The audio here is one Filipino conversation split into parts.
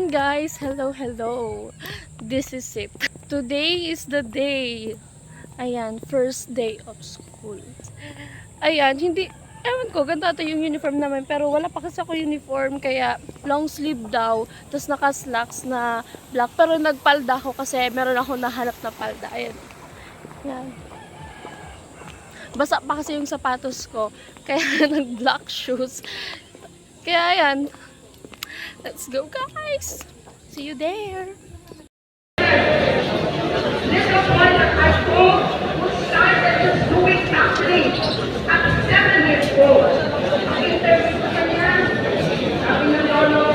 Ayan guys, hello, hello. This is Sip. Today is the day. Ayan, first day of school. Ayan, ewan ko, ganda ito yung uniform namin. Pero wala pa kasi ako uniform, kaya long sleeve daw. Tapos naka-slacks na black. Pero nagpalda ako kasi meron ako nahanap na palda. Ayan. Ayan. Basa pa kasi yung sapatos ko. Kaya nag-black shoes. Kaya ayan. Let's go guys! See you there! This is one I told who started this doing something at 7 years old. Ang interview ko kanya, sabi ng lolo,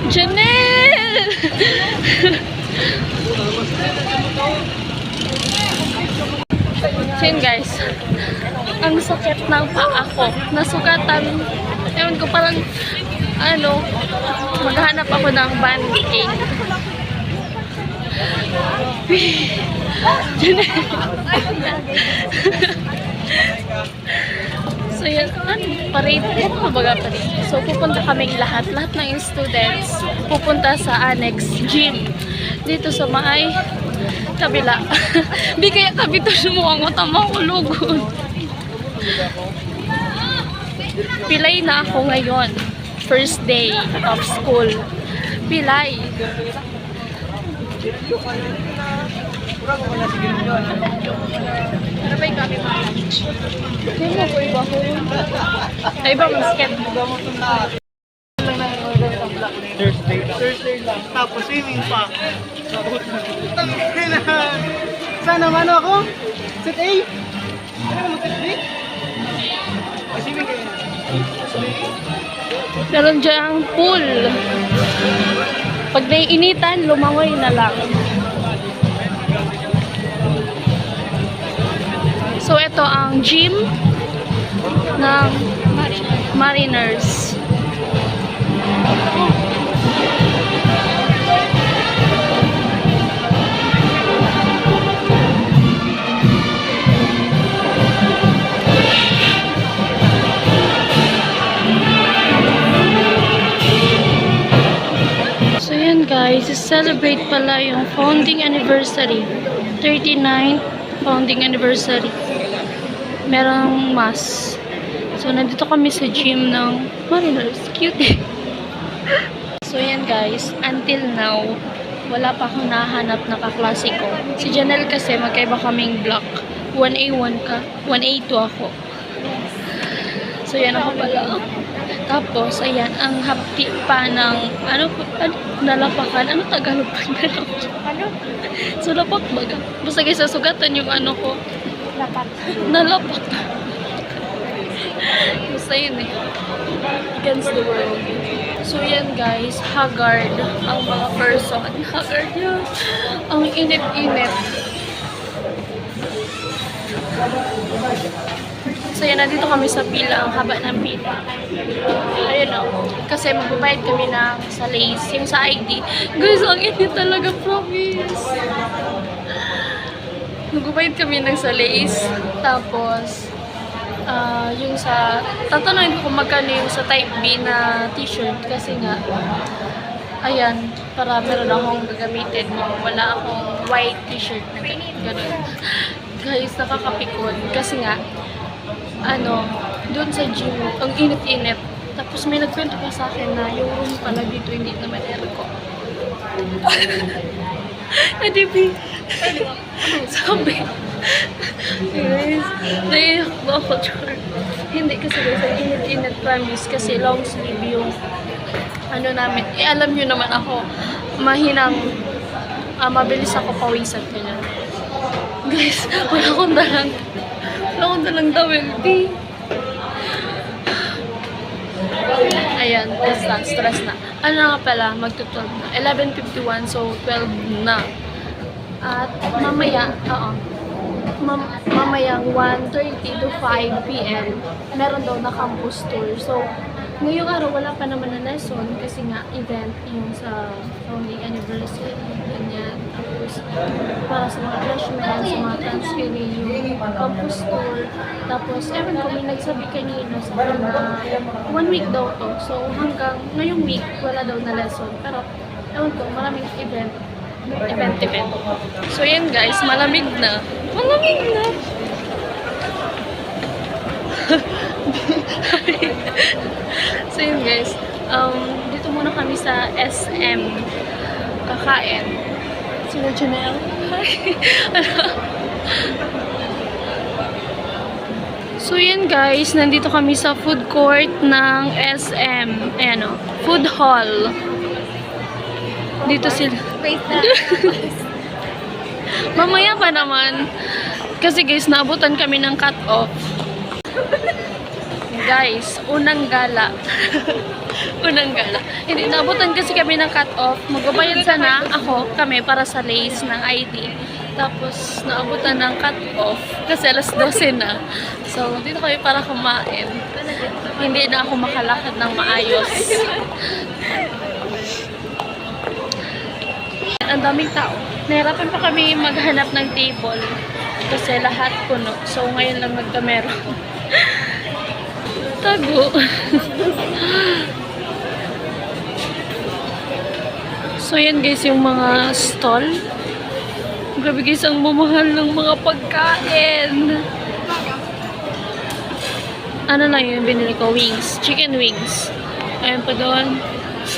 Janelle! Yan guys, ang sakit ng paa ko. Nasugatan. Ewan ko, parang maghanap ako ng band-aid. Janelle! So yan, parade. So pupunta kaming lahat ng students pupunta sa annex gym dito sa may kabila. Di kaya kabitos mo ang utama ko lugod. Pilay na ako ngayon. First day of school. Pilay. Ano ba yung kami mga lunch? Hindi mo po iba ko. Ay ba, masket? Thursday lang. Tapos swimming pa. Sana ano ako? Set A? Ano mo set B? Swimming kayo. Meron dyang pool. Pag naiinitan, lumangoy na lang. So, ito ang gym ng Mariners. So, yan guys, celebrate pala yung founding anniversary. 39th founding anniversary. Merong mass. So, nandito kami sa gym ng Mariners. Cute. So, yan guys. Until now, wala pa akong nahanap na kaklase ko. Si Janelle kasi, magkaiba kaming block. 1A1 ka. 1A2 ako. So, yan ako pala. Tapos, ayan, ang hapti pa ng, nalapakan. Ano Tagalog pa nalapakan? Ano? So, lapak baga. Basta guys, sasugatan yung ano ko. Lapat. Nalapak. Basta yun eh. Against the world. So yan guys, haggard ang mga person. Haggard yun. Ang init-init. So yan, nandito kami sa pila. Ang haba ng pila. Ayun o. Kasi magbabayad kami ng sa lace. Yung sa ID. Guys, ang init talaga, promise. Magbabayad kami ng sa lace. Tapos, yung sa, tatanungin ko kung magkano yung sa type B na t-shirt kasi nga, ayan, para meron akong gagamitin kung wala akong white t-shirt na gano'n. Guys, nakakapikon kasi nga, doon sa gym, ang init-init. Tapos may nagkwento pa sa akin na yung room pala dito hindi naman aircon. Adibi. Sabi. Guys, naiyak na ako, Char. Hindi kasi guys, ang init-init promise kasi long sleeve yung namin. Alam nyo naman ako, mahinang, mabilis ako pawisan kanya. Guys, wala akong dalang towel, di. Ayan, stress na. Ano nga pala, magto-12 na. 11:51, so 12 na. At mamaya, mamayang 1:30 to 5 p.m. meron daw na campus tour. So, ngayong araw wala pa naman na lesson kasi nga event yung sa founding anniversary, ganyan. Tapos, para sa mga freshmen, sa mga transferee, yung campus tour. Tapos, ewan ko, may nagsabi kanina sa na 1 week daw to. So, hanggang ngayong week, wala daw na lesson. Pero, ewan ko, maraming event. So, yan guys, malamig na. Malamig na! So, yun guys, dito muna kami sa SM kakain. Sino Janelle? So, yan guys, nandito kami sa food court ng SM. Ayan o, food hall. Dito sila. Wait na. Mamaya pa naman. Kasi guys, naabutan kami ng cut-off. Guys, unang gala. Unang gala. Hindi, naabutan kasi kami ng cut-off. Magbabayad sana kami para sa lace ng ID. Tapos, naabutan ng cut-off kasi alas 12 na. So, dito kami para kumain. Hindi na ako makalakad ng maayos. Ang daming tao. Nahirapan pa kami maghanap ng table kasi lahat puno. So, ngayon lang nagkameron. Tago. So, yan guys yung mga stall. Grabe guys, ang mamahal ng mga pagkain. Ano lang yung binili ko? Wings. Chicken wings. Ayan pa doon.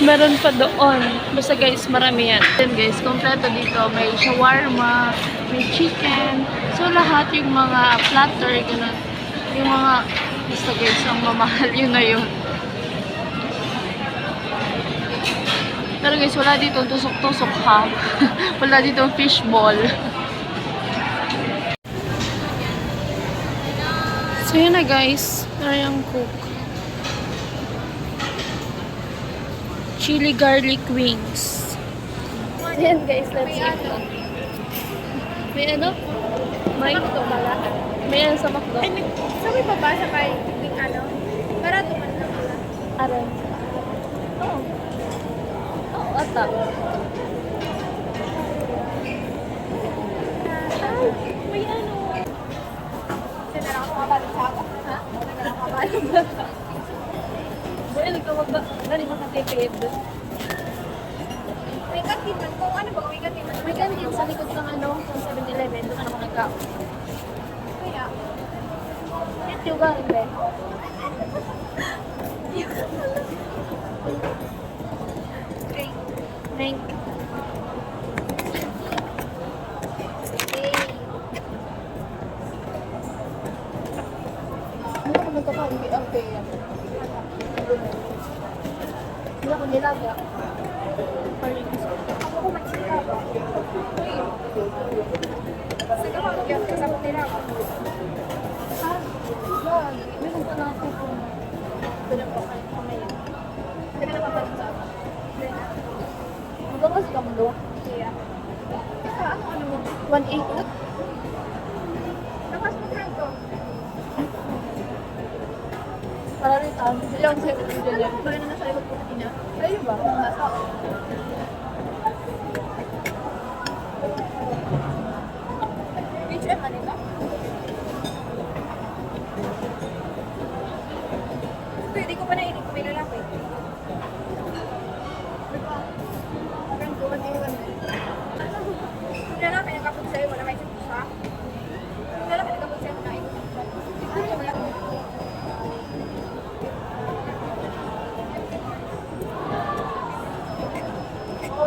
Meron pa doon. Basta guys, marami yan. Then guys, kompleto dito. May shawarma, may chicken. So, lahat yung mga platter, ganun. Yung mga, basta guys, ang mamahal, yun na yun. Pero guys, wala dito tusok-tusok ha. Wala dito fishball. So yun na guys, narayang cook. Chili garlic wings. Ayan guys, let's eat. May ano? May ito pala. May ano sa McDo? Ay, sabi pa ba sa kay yung ano? Barato man lang pala. Aran. Oo. Oo, ata. Ay, may ano. Kasi na lang ako mabalik sa ako. Ha? Kasi na lang ako mabalik. Dahil nagkawag ba? Dali makatipid. May kantin man. Kung ano ba, may kantin man. May kantin sa likod ng ano, ng 7-Eleven. Doon ako nagkao. Kaya, Yan yung galing ba? okay. Thank Hindi ako nagkakaroon kay Arte. Hindi ako nilaga. Ako ko magsika ba? Sige ba, kaya kasama nila ako. Meron pa na ako kung pinapakain ko ngayon. Hindi ka napapalik sa ako. Magkakas ka mo doon? Kaya. Saka, ano mo? 1.8 Lakas mo friend ko. para rin ilang seconds din yan. Baka na nasa likod ko kanina. Ayun ba? Nasa ako. HM ano ito? Ito, hindi ko pa nainig kung may lalaki. Friend ko, ano yun? Yung lalaki nagkapag sa'yo, wala kayo sa pusa. Yung lalaki nagkapag sa'yo, wala kayo sa pusa. Tignan mo, wala kayo.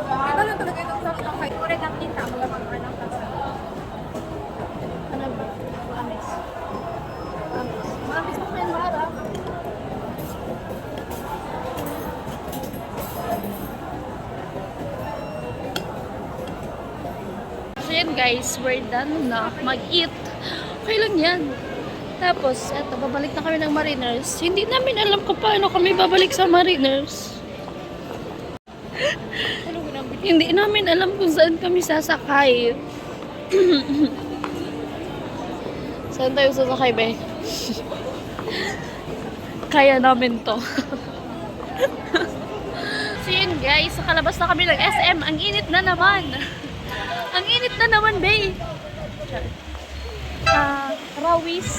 Ito lang talaga itong sa itong fight. Ore ng tinta, mga anak ng sa. Ano ba? Amis. Amis. Mabis mo kayo mara. So yan guys, we're done na mag-eat. Okay lang yan. Tapos, eto, babalik na kami ng Mariners. Hindi namin alam kung paano kami babalik sa Mariners. Hindi namin alam kung saan kami sasakay. Saan tayo sasakay, be? Kaya namin to. So yun guys, nakalabas na kami ng SM. Ang init na naman. Ang init na naman, be. Rawis.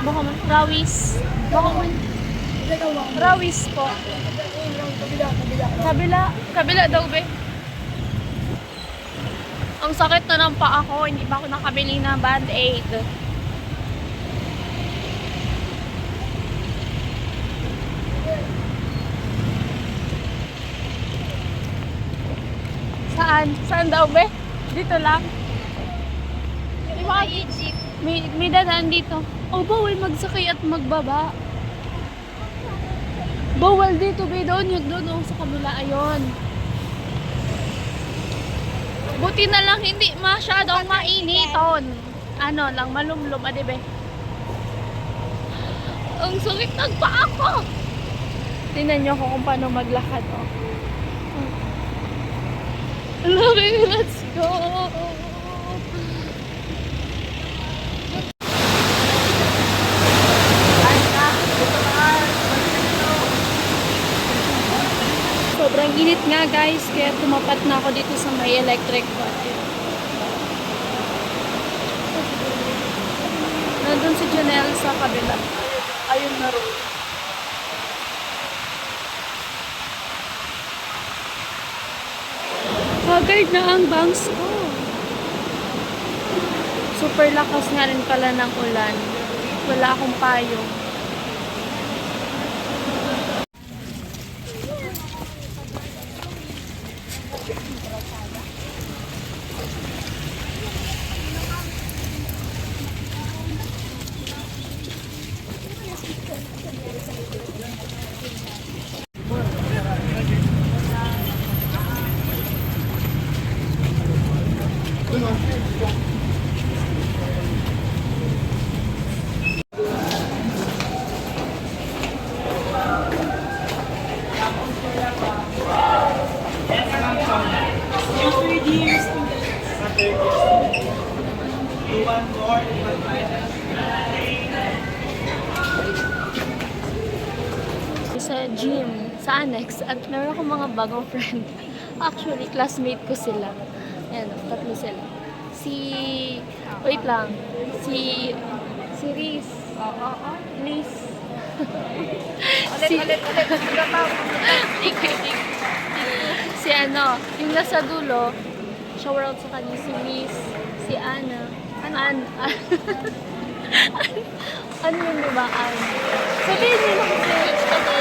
Baka man. Rawis. Baka man. Rawis po. Kabila daw, be. Ang sakit na ng paa ko. Hindi pa ako nakabili na band-aid. Saan? Saan daw, be? Dito lang. Yung mga Egypt. May dadaan dito. Oh, bawal magsakay at magbaba. Bawal dito, be. Doon yun, doon. Oh, sa kabila. Ayun. Buti na lang hindi masyadong mainiton. Ano lang, malumlum, adi, be. Ang sakit ng paa ko. Tingnan nyo ko kung paano maglakad, oh. Okay, let's go. Sobrang init nga guys, kaya tumapat na ako dito sa may electric fan. Nandun si Janelle sa kabila. Ayun na road. Haggard na ang bangs ko. Super lakas nga rin pala ng ulan. Wala akong payong. Sa gym, sa annex, at meron akong mga bagong friend. Actually, classmate ko sila. Ayan, tatlo sila. Wait lang, si Riz. Liz. Ulit. Si ano, yung nasa dulo, shower out sa kanya, si Liz, si Ana. Ano yun, diba? Sabihin niyo na kasi.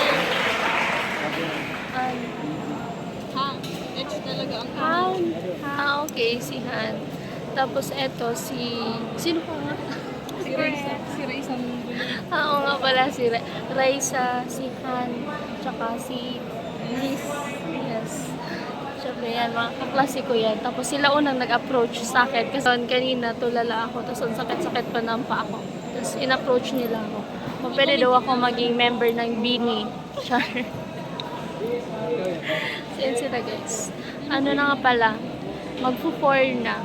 Han. Okay, si Han. Tapos eto, sino pa nga? Si Raisa Oo nga pala, si Raisa, si Han, tsaka si Liz. Yes. Siyempre yan, mga kaklase ko yan. Tapos sila unang nag-approach sa akin. Kasi kanina tulala ako, tapos ang sakit-sakit pa ng paa ako. Tapos in-approach nila ako. Kung pwede daw ako maging member ng Bini. Char. So yan sila guys. Ano na nga pala, magpo-4 na.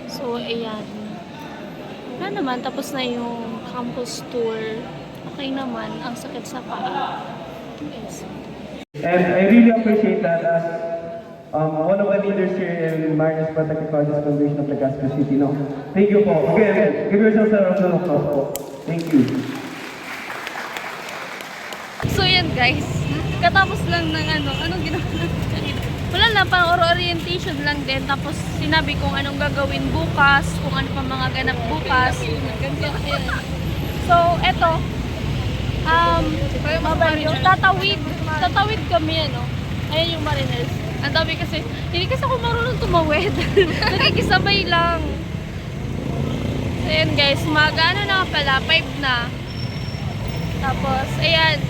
So ayan. Wala naman, tapos na yung campus tour. Okay naman, ang sakit sa paa. Yes. And I really appreciate that as one of the leaders here in Marinas Protective Projects Foundation of Legazpi City. No? Thank you po. Again, give yourselves a round of applause po. Thank you. So yan guys, katapos lang ng anong ginawa natin? Wala lang, parang orientation lang din. Tapos sinabi kung anong gagawin bukas, kung ano pa mga ganap bukas. So, eto. Tatawid kami, Ayan yung Mariners. Ang dami kasi, hindi kasi ako marunong tumawid. Nakikisabay lang. So, ayan guys, ano na pala, 5 na. Tapos, ayan,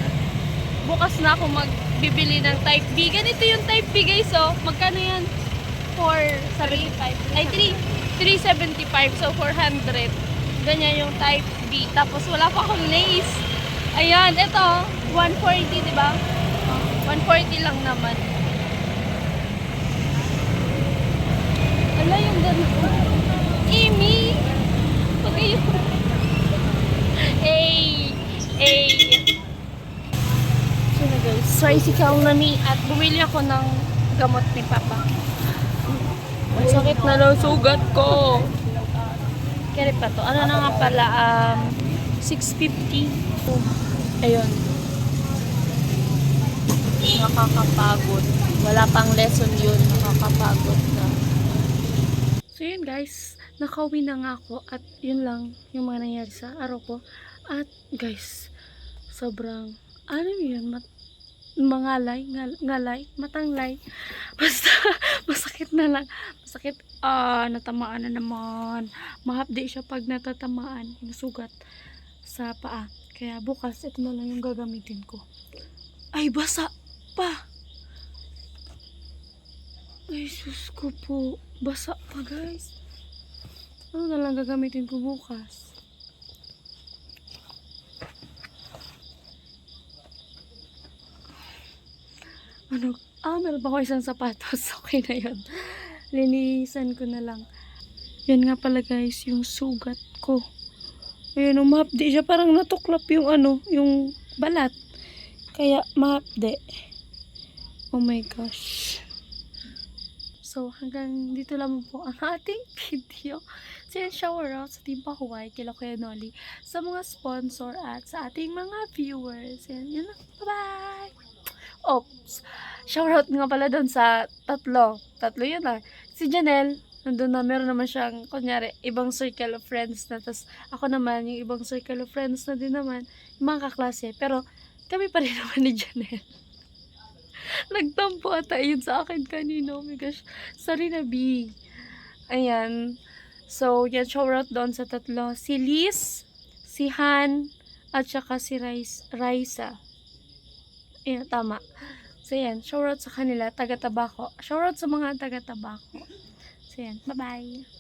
bukas na ako magbibili ng type B. Ganito yung type B guys, magkano yan? 475. Ay, 375. So, 400. Ganyan yung type B. Tapos, wala pa akong lace. Ayan, ito, 140, diba? 140 lang naman. Ala, yung ganun. Amy! Pag yun. So na guys, tricycle na ni at bumili ako ng gamot ni Papa. Ang sakit na daw sugat ko. Kaya pa to. Ano na nga pala, 650. Ayun. Nakakapagod. Wala pang lesson yun. Nakakapagod na. So yun guys, nakauwi na nga ako at yun lang yung mga nangyari sa araw ko. At guys, sobrang yun, matanglay. Basta, masakit na lang. Masakit, natamaan na naman. Mahapdi siya pag natatamaan, yung sugat sa paa. Kaya bukas, ito na lang yung gagamitin ko. Ay, basa pa! Ay, sus ko po. Basa pa, guys. Ano na lang gagamitin ko bukas? Meron pa ako isang sapatos. Okay na yun. Linisan ko na lang. Yan nga pala guys, yung sugat ko. Ayun, umahapdi siya. Parang natuklap yung yung balat. Kaya mahapdi. Oh my gosh. So, hanggang dito lang po ang ating video. So, yan, shower out sa Team Pahuway, kila Kuya Nolly, sa mga sponsor at sa ating mga viewers. Yan lang. Bye-bye! Oops! Shower out nga pala doon sa tatlo yun si Janelle, nandun na, meron naman siyang, kunyari, ibang circle of friends na, tas ako naman, yung ibang circle of friends na din naman, yung mga kaklase, pero kami pa rin naman ni Janelle. Nagtampo ata yun sa akin kanina, oh my gosh, sorry na B. Ayan, so yan, shower out doon sa tatlo, si Liz, si Han, at saka si Raisa. Ayan, tama. So, yan. Shoutout sa kanila, taga-Tabako. Shoutout sa mga taga-Tabako. So, yan. Bye-bye.